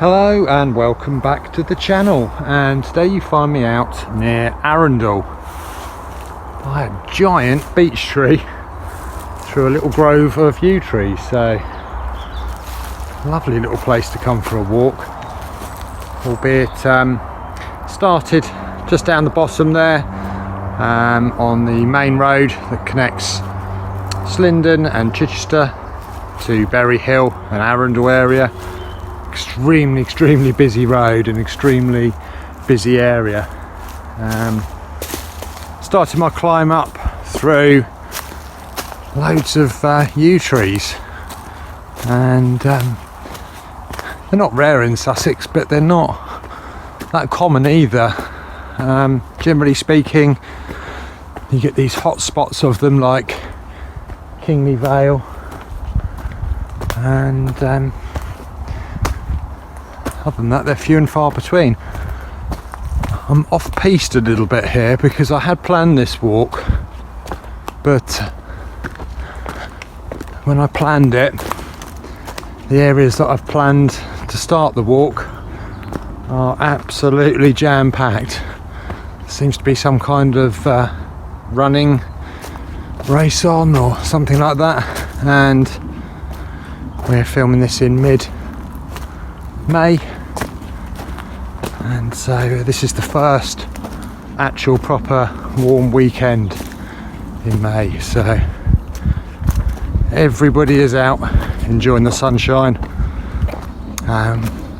Hello and welcome back to the channel, and today you find me out near Arundel by a giant beech tree through a little grove of yew trees. So lovely little place to come for a walk, albeit started just down the bottom there on the main road that connects Slindon and Chichester to Berry Hill and Arundel area. Extremely busy road and extremely busy area. Started my climb up through loads of yew trees, and they're not rare in Sussex, but they're not that common either. Generally speaking, you get these hot spots of them like Kingly Vale, and other than that they're few and far between. I'm off piste a little bit here because I had planned this walk, but when I planned it, the areas that I've planned to start the walk are absolutely jam-packed. Seems to be some kind of running race on or something like that, and we're filming this in mid-May, and so this is the first actual proper warm weekend in May, so everybody is out enjoying the sunshine.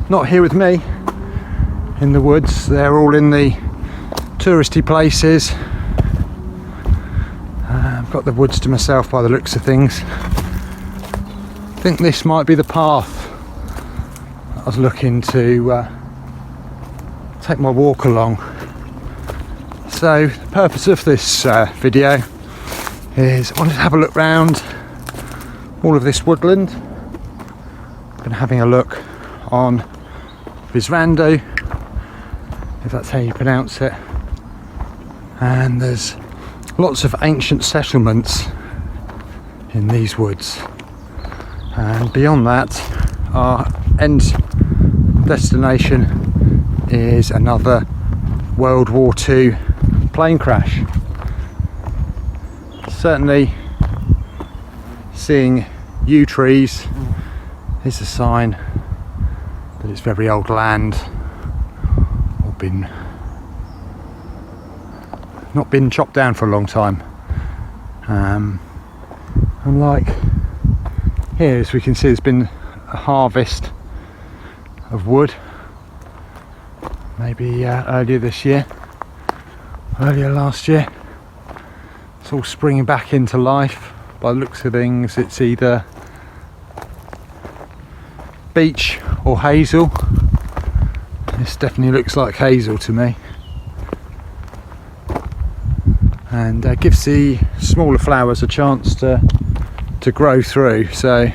Not here with me in the woods, they're all in the touristy places. I've got the woods to myself by the looks of things. I think this might be the path I was looking to take my walk along. So the purpose of this video is I wanted to have a look round all of this woodland. Been having a look on Fando, if that's how you pronounce it, and there's lots of ancient settlements in these woods, and beyond that our end destination is another World War II plane crash. Certainly seeing yew trees is a sign that it's very old land, or not been chopped down for a long time. Unlike here, as we can see, there's been a harvest of wood, maybe earlier last year. It's all springing back into life by the looks of things. It's either beech or hazel. This definitely looks like hazel to me, and gives the smaller flowers a chance to grow through. So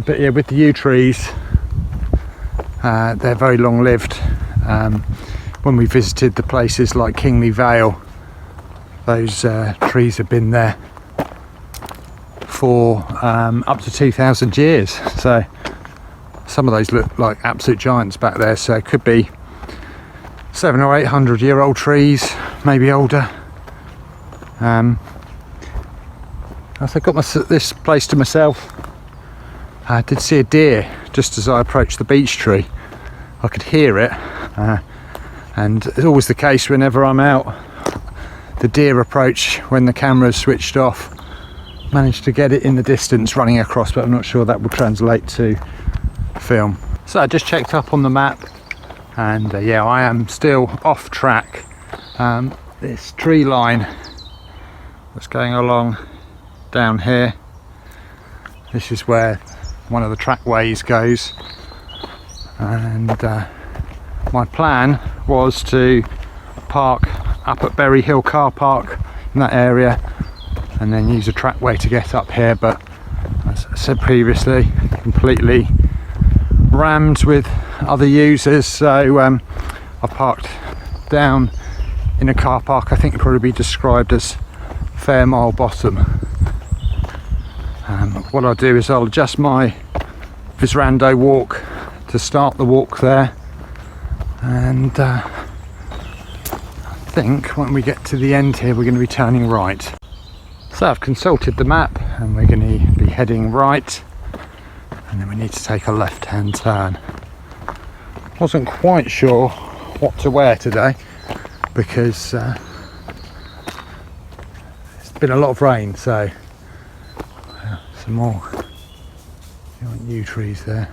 but yeah, with the yew trees, they're very long lived. When we visited the places like Kingly Vale, those trees have been there for up to 2,000 years. So some of those look like absolute giants back there, so it could be 700 or 800 year old trees, maybe older. As I got this place to myself, I did see a deer just as I approached the beech tree. I could hear it, and it's always the case whenever I'm out, the deer approach when the camera's switched off. Managed to get it in the distance running across, but I'm not sure that will translate to film. So I just checked up on the map, and yeah, I am still off track. This tree line that's going along down here, this is where one of the trackways goes, and my plan was to park up at Berry Hill car park in that area and then use a trackway to get up here, but as I said previously, completely rammed with other users, so I parked down in a car park I think probably be described as Fairmile Bottom. What I'll do is I'll adjust my this rando walk to start the walk there, and I think when we get to the end here we're going to be turning right. So I've consulted the map and we're going to be heading right, and then we need to take a left-hand turn. Wasn't quite sure what to wear today because it's been a lot of rain, so some more new trees there.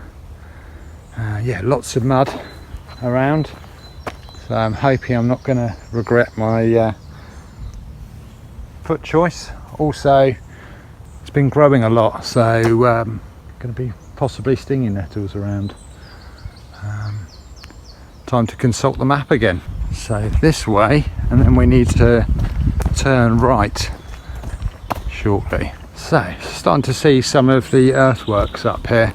Yeah, lots of mud around, so I'm hoping I'm not going to regret my foot choice. Also, it's been growing a lot, so going to be possibly stinging nettles around. Time to consult the map again. So this way, and then we need to turn right shortly. So starting to see some of the earthworks up here.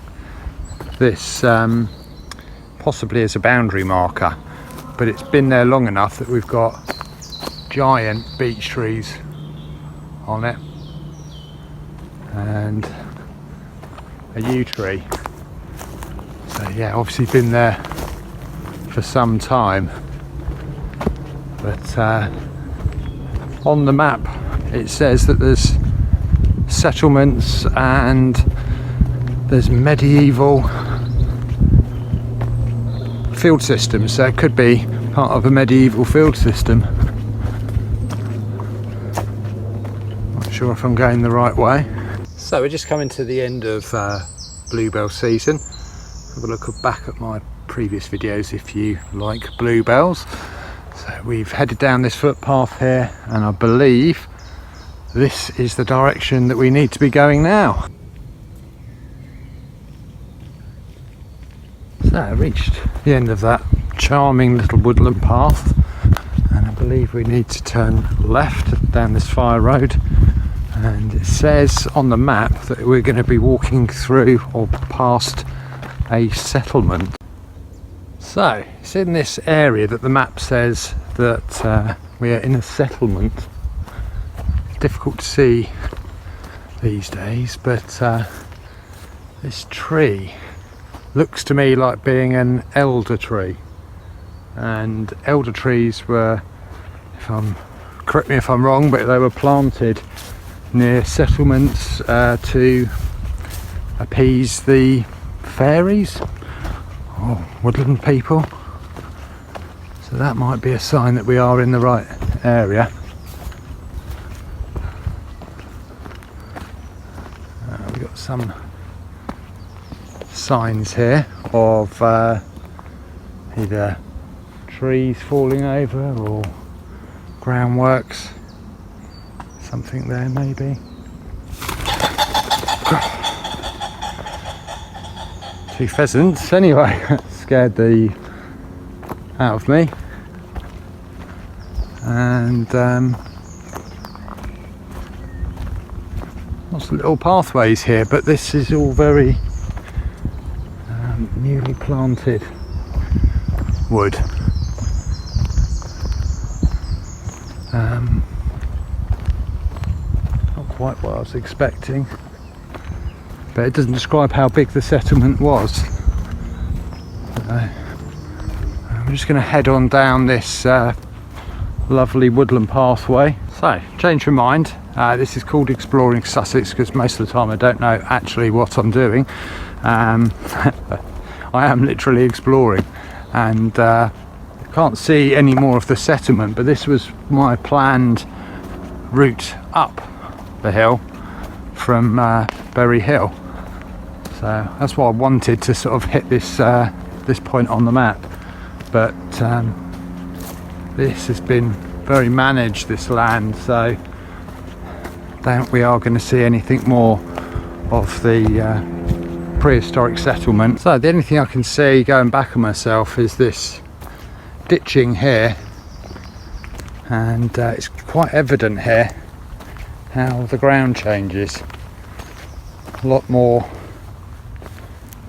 This possibly is a boundary marker, but it's been there long enough that we've got giant beech trees on it and a yew tree. So yeah, obviously been there for some time, but on the map it says that there's settlements and there's medieval field systems, so it could be part of a medieval field system. Not sure if I'm going the right way. So we're just coming to the end of bluebell season. Have a look back at my previous videos if you like bluebells. So we've headed down this footpath here, and I believe this is the direction that we need to be going now. So I reached the end of that charming little woodland path, and I believe we need to turn left down this fire road, and it says on the map that we're going to be walking through or past a settlement. So it's in this area that the map says that we are in a settlement. It's difficult to see these days, but this tree looks to me like being an elder tree, and elder trees were, correct me if I'm wrong, but they were planted near settlements to appease the fairies or woodland people. So that might be a sign that we are in the right area. We've got some signs here of either trees falling over or groundworks, something there maybe. Two pheasants anyway. Scared the out of me. And lots of little pathways here, but this is all very newly planted wood. Not quite what I was expecting, but it doesn't describe how big the settlement was. I'm just going to head on down this lovely woodland pathway. So, change my mind. This is called Exploring Sussex because most of the time I don't know actually what I'm doing. I am literally exploring, and I can't see any more of the settlement, but this was my planned route up the hill from Berry Hill. So that's why I wanted to sort of hit this this point on the map, but this has been very managed, this land, so I doubt we are going to see anything more of the prehistoric settlement. So the only thing I can see going back on myself is this ditching here, and it's quite evident here how the ground changes. A lot more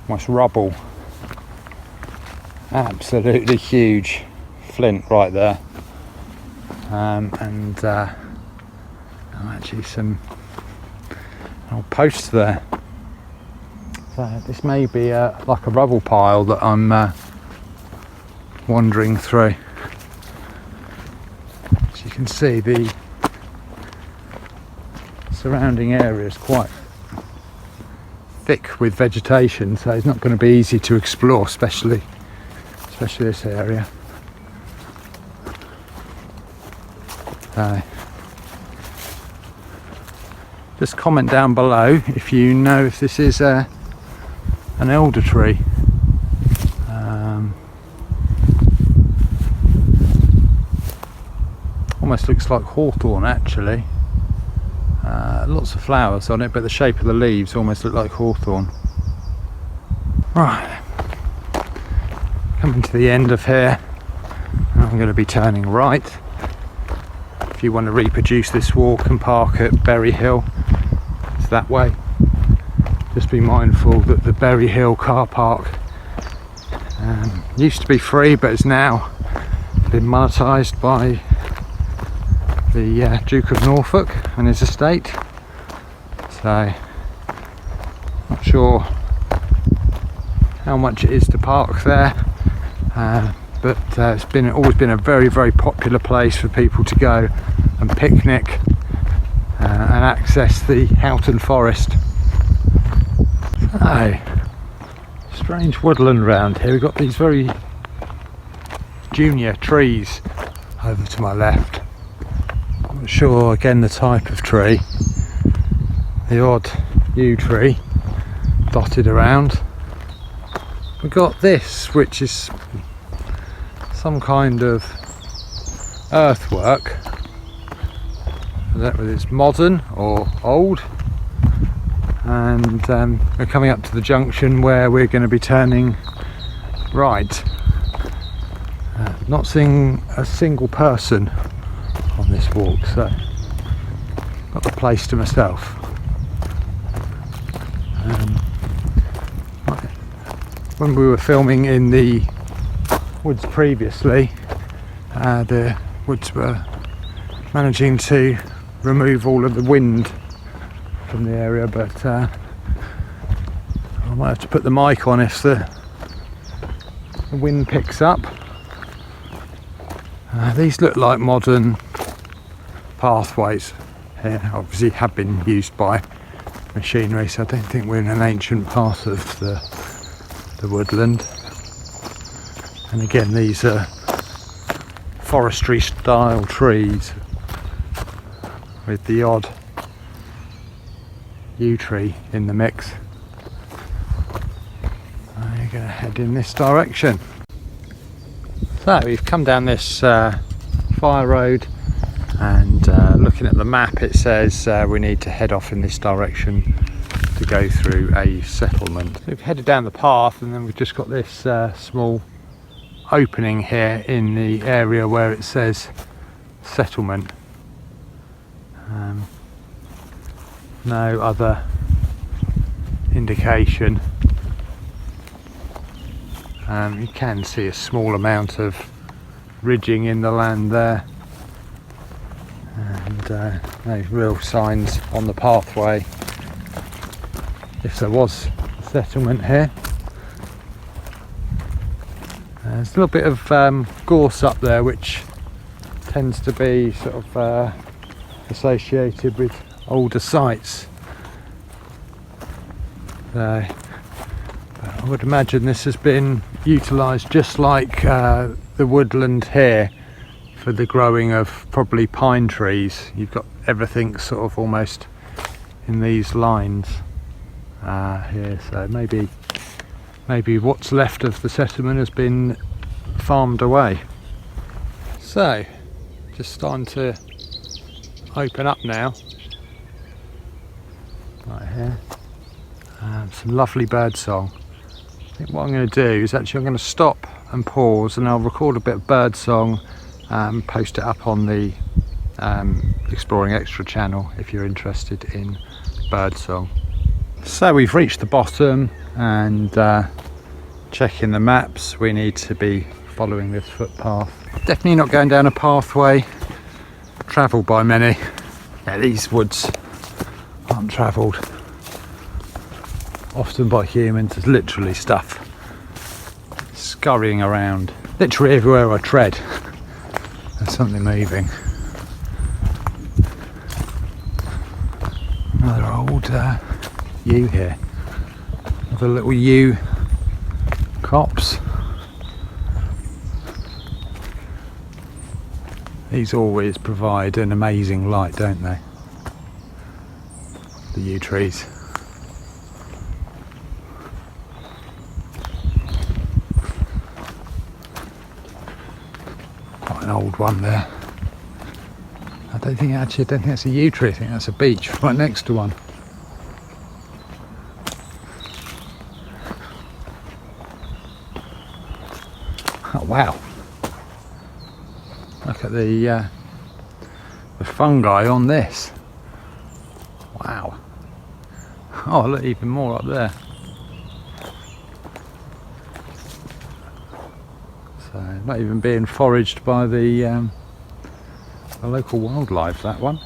almost rubble, absolutely huge flint right there, and actually some old posts there. So this may be like a rubble pile that I'm wandering through. As you can see, the surrounding area is quite thick with vegetation, so it's not going to be easy to explore, especially this area. Just comment down below if you know if this is an elder tree. Almost looks like hawthorn actually. Lots of flowers on it, but the shape of the leaves almost look like hawthorn. Right, coming to the end of here. I'm going to be turning right. If you want to reproduce this walk and park at Berry Hill, it's that way. Just be mindful that the Berry Hill car park used to be free, but is now been monetised by the Duke of Norfolk and his estate. So, not sure how much it is to park there, but it's always been a very, very popular place for people to go and picnic and access the Houghton Forest. So, strange woodland round here. We've got these very junior trees over to my left. I'm not sure again the type of tree. The odd yew tree dotted around. We've got this, which is some kind of earthwork. I don't know whether it's modern or old. And we're coming up to the junction where we're going to be turning right. Not seeing a single person on this walk, so got the place to myself. When we were filming in the woods previously, the woods were managing to remove all of the wind from the area, but I might have to put the mic on if the wind picks up. These look like modern pathways here, obviously have been used by machinery, so I don't think we're in an ancient part of the woodland. And again, these are forestry style trees with the odd yew tree in the mix. I'm going to head in this direction. So we've come down this fire road, and looking at the map it says we need to head off in this direction to go through a settlement. So we've headed down the path, and then we've just got this small opening here in the area where it says settlement. No other indication. You can see a small amount of ridging in the land there, and no real signs on the pathway if there was a settlement here. There's a little bit of gorse up there, which tends to be sort of associated with older sites. I would imagine this has been utilised just like the woodland here for the growing of probably pine trees. You've got everything sort of almost in these lines here, so maybe what's left of the settlement has been farmed away. So just starting to open up now, right here. Some lovely bird song. I think what I'm going to do is actually I'm going to stop and pause, and I'll record a bit of bird song, post it up on the Exploring Extra channel if you're interested in bird song. So we've reached the bottom, and checking the maps, we need to be following this footpath. Definitely not going down a pathway travelled by many. Yeah, these woods aren't travelled. often by humans. There's literally stuff scurrying around. Literally everywhere I tread, there's something moving. Another old yew here. Another little yew copse. These always provide an amazing light, don't they? The yew trees. Quite an old one there. I don't think that's a yew tree. I think that's a beech right next to one. Oh wow! Look at the fungi on this. Wow! Oh, look, even more up there. So not even being foraged by the local wildlife, that one.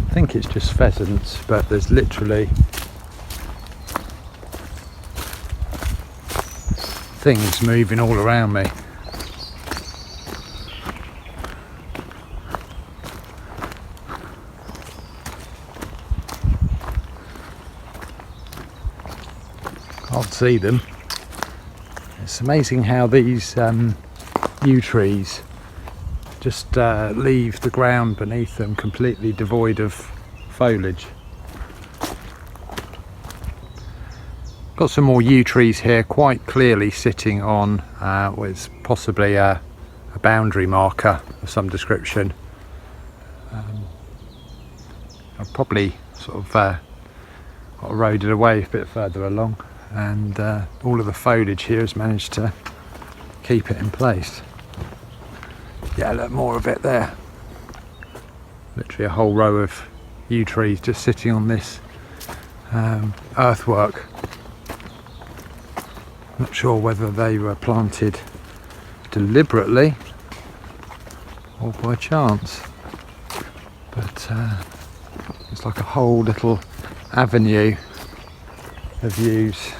I think it's just pheasants, but there's literally things moving all around me. Can't see them. It's amazing how these yew trees just leave the ground beneath them completely devoid of foliage. Got some more yew trees here, quite clearly sitting on what's possibly a boundary marker of some description. I've probably sort of got eroded away a bit further along, and all of the foliage here has managed to keep it in place. Yeah, look, more of it there. Literally a whole row of yew trees just sitting on this earthwork. Not sure whether they were planted deliberately or by chance, but it's like a whole little avenue of yews.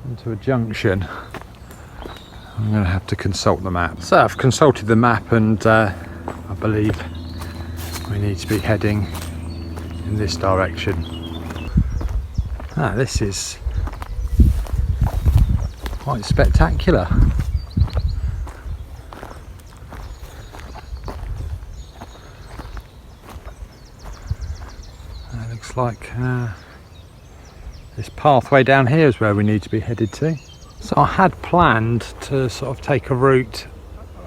Into a junction. I'm going to have to consult the map. So I've consulted the map, and I believe we need to be heading in this direction. This is quite spectacular. It looks like this pathway down here is where we need to be headed to. So I had planned to sort of take a route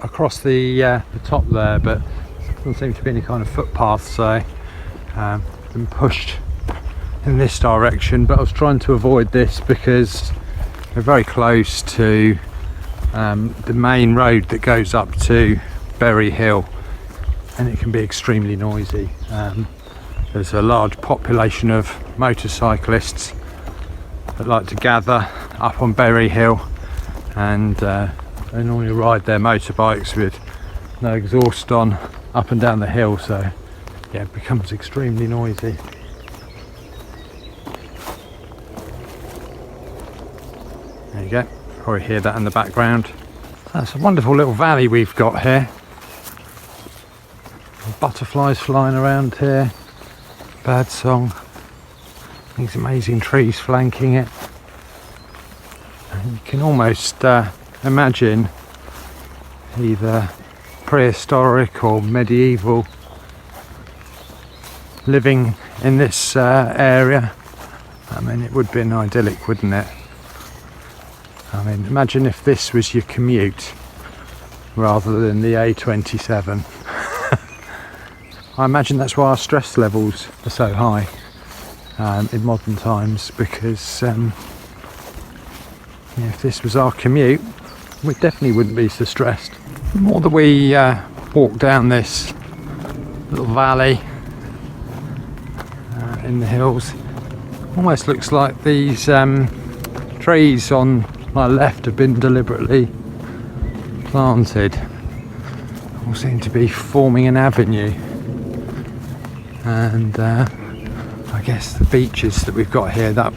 across the top there, but there doesn't seem to be any kind of footpath, so I've been pushed in this direction. But I was trying to avoid this because we're very close to the main road that goes up to Berry Hill, and it can be extremely noisy. There's a large population of motorcyclists that like to gather up on Berry Hill, and they normally ride their motorbikes with no exhaust on up and down the hill, so yeah, it becomes extremely noisy. There you go, probably hear that in the background. That's a wonderful little valley we've got here. Butterflies flying around here, bird song, these amazing trees flanking it. And you can almost imagine either prehistoric or medieval living in this area. I mean, it would be an idyllic, wouldn't it? I mean, imagine if this was your commute rather than the A27. I imagine that's why our stress levels are so high in modern times, because if this was our commute, we definitely wouldn't be so stressed. The more that we walk down this little valley in the hills, almost looks like these trees on my left have been deliberately planted. All seem to be forming an avenue, and I guess the beaches that we've got here, that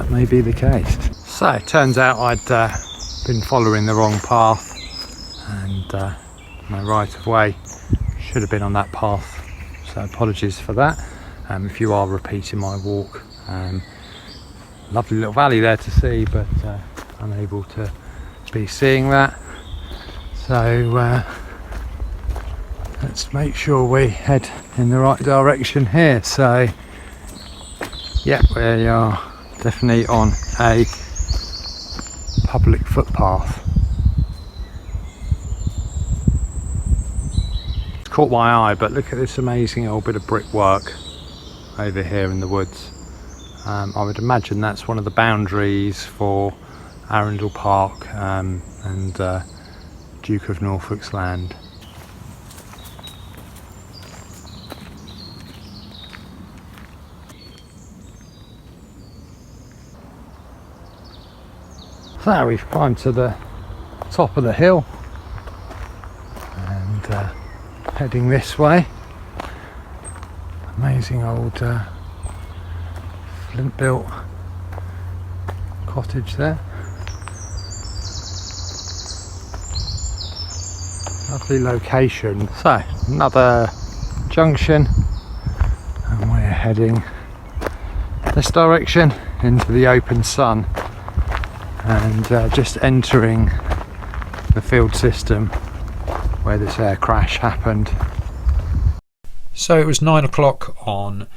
may be the case. So it turns out I'd been following the wrong path, and my right of way should have been on that path, so apologies for that. If you are repeating my walk, lovely little valley there to see, but unable to be seeing that. So let's make sure we head in the right direction here. So yeah, we are definitely on a public footpath. It's caught my eye, but look at this amazing old bit of brickwork over here in the woods. I would imagine that's one of the boundaries for Arundel Park and Duke of Norfolk's land. So we've climbed to the top of the hill and heading this way. Amazing old flint built cottage there. Lovely location. So another junction, and we're heading this direction into the open sun, and just entering the field system where this air crash happened. So it was 9 o'clock on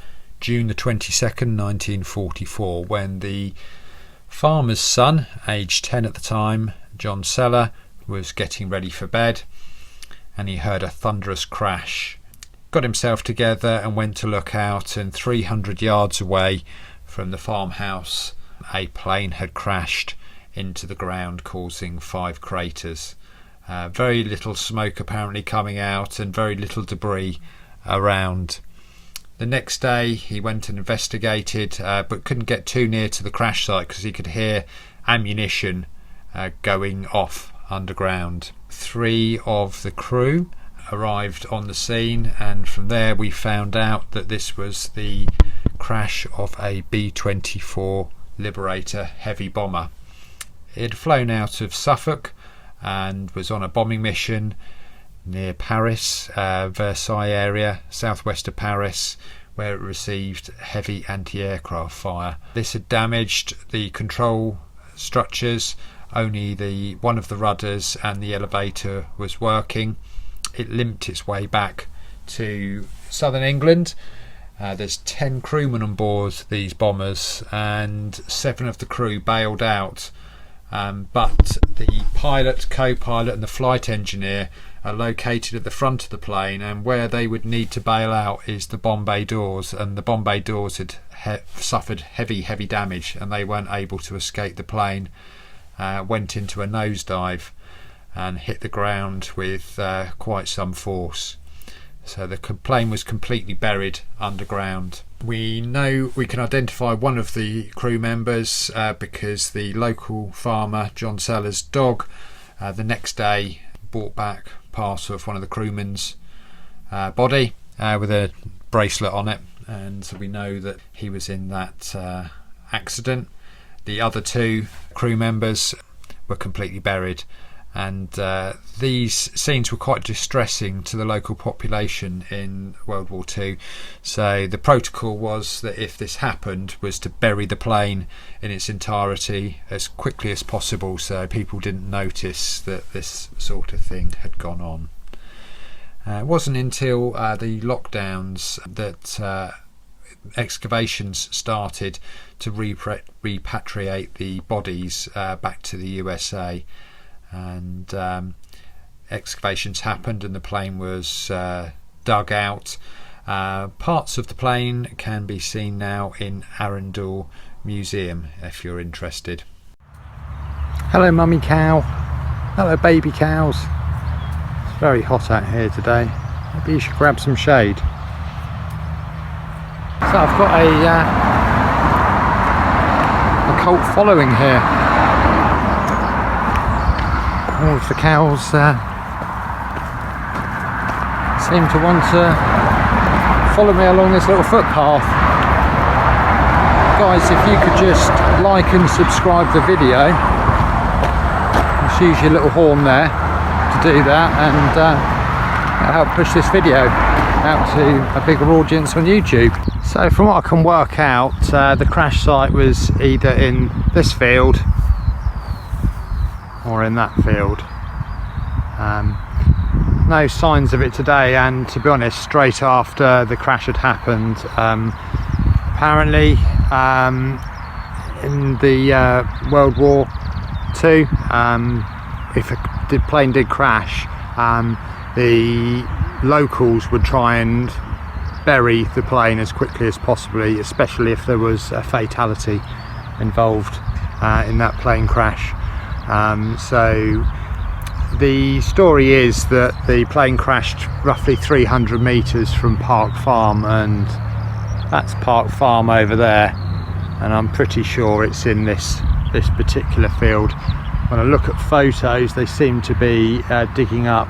June the 22nd, 1944, when the farmer's son, aged 10 at the time, John Seller, was getting ready for bed, and he heard a thunderous crash. Got himself together and went to look out, and 300 yards away from the farmhouse, a plane had crashed into the ground, causing 5 craters. Very little smoke apparently coming out, and very little debris around. The next day he went and investigated, but couldn't get too near to the crash site because he could hear ammunition going off underground. 3 of the crew arrived on the scene, and from there we found out that this was the crash of a B24 Liberator heavy bomber. It had flown out of Suffolk and was on a bombing mission near Paris, Versailles area, southwest of Paris, where it received heavy anti-aircraft fire. This had damaged the control structures. Only one of the rudders and the elevator was working. It limped its way back to southern England. There's 10 crewmen on board these bombers, and 7 of the crew bailed out. But the pilot, co-pilot and the flight engineer are located at the front of the plane, and where they would need to bail out is the bomb bay doors, and the bomb bay doors had suffered heavy damage, and they weren't able to escape the plane. Went into a nosedive and hit the ground with quite some force. So the plane was completely buried underground. We know we can identify one of the crew members because the local farmer, John Seller's dog, the next day brought back part of one of the crewmen's body with a bracelet on it, and so we know that he was in that accident. The other 2 crew members were completely buried, and these scenes were quite distressing to the local population in World War II. So the protocol was that if this happened, was to bury the plane in its entirety as quickly as possible, so people didn't notice that this sort of thing had gone on. It wasn't until the lockdowns that excavations started to repatriate the bodies back to the USA, and excavations happened and the plane was dug out. Parts of the plane can be seen now in Arundel Museum if you're interested. Hello mummy cow, hello baby cows. It's very hot out here today, maybe you should grab some shade. So I've got a cult following here. all of the cows seem to want to follow me along this little footpath. Guys, if you could just like and subscribe the video, just use your little horn there to do that, and help push this video out to a bigger audience on YouTube. So from what I can work out, the crash site was either in this field or in that field. No signs of it today, and to be honest, straight after the crash had happened, apparently in the World War II, if a plane did crash, the locals would try and bury the plane as quickly as possible, especially if there was a fatality involved in that plane crash. So the story is that the plane crashed roughly 300 metres from Park Farm, and that's Park Farm over there, and I'm pretty sure it's in this particular field. When I look at photos, they seem to be digging up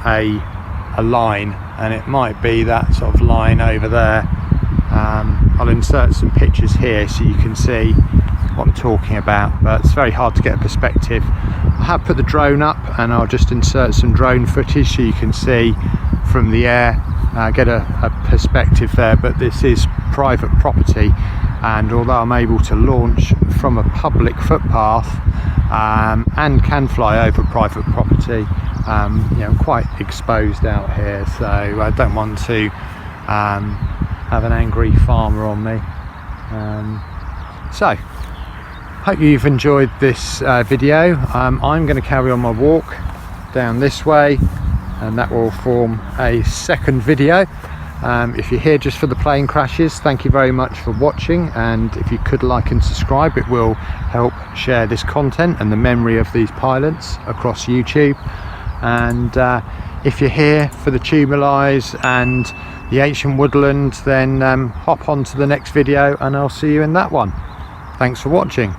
a line, and it might be that sort of line over there. I'll insert some pictures here so you can see what I'm talking about, but it's very hard to get a perspective. I have put the drone up, and I'll just insert some drone footage so you can see from the air, get a perspective there. But this is private property, and although I'm able to launch from a public footpath and can fly over private property, you know, I'm quite exposed out here, so I don't want to have an angry farmer on me. So hope you've enjoyed this video. I'm going to carry on my walk down this way, and that will form a second video. If you're here just for the plane crashes, thank you very much for watching, and if you could like and subscribe, it will help share this content and the memory of these pilots across YouTube. And if you're here for the tumuli and the ancient woodland, then hop on to the next video, and I'll see you in that one. Thanks for watching.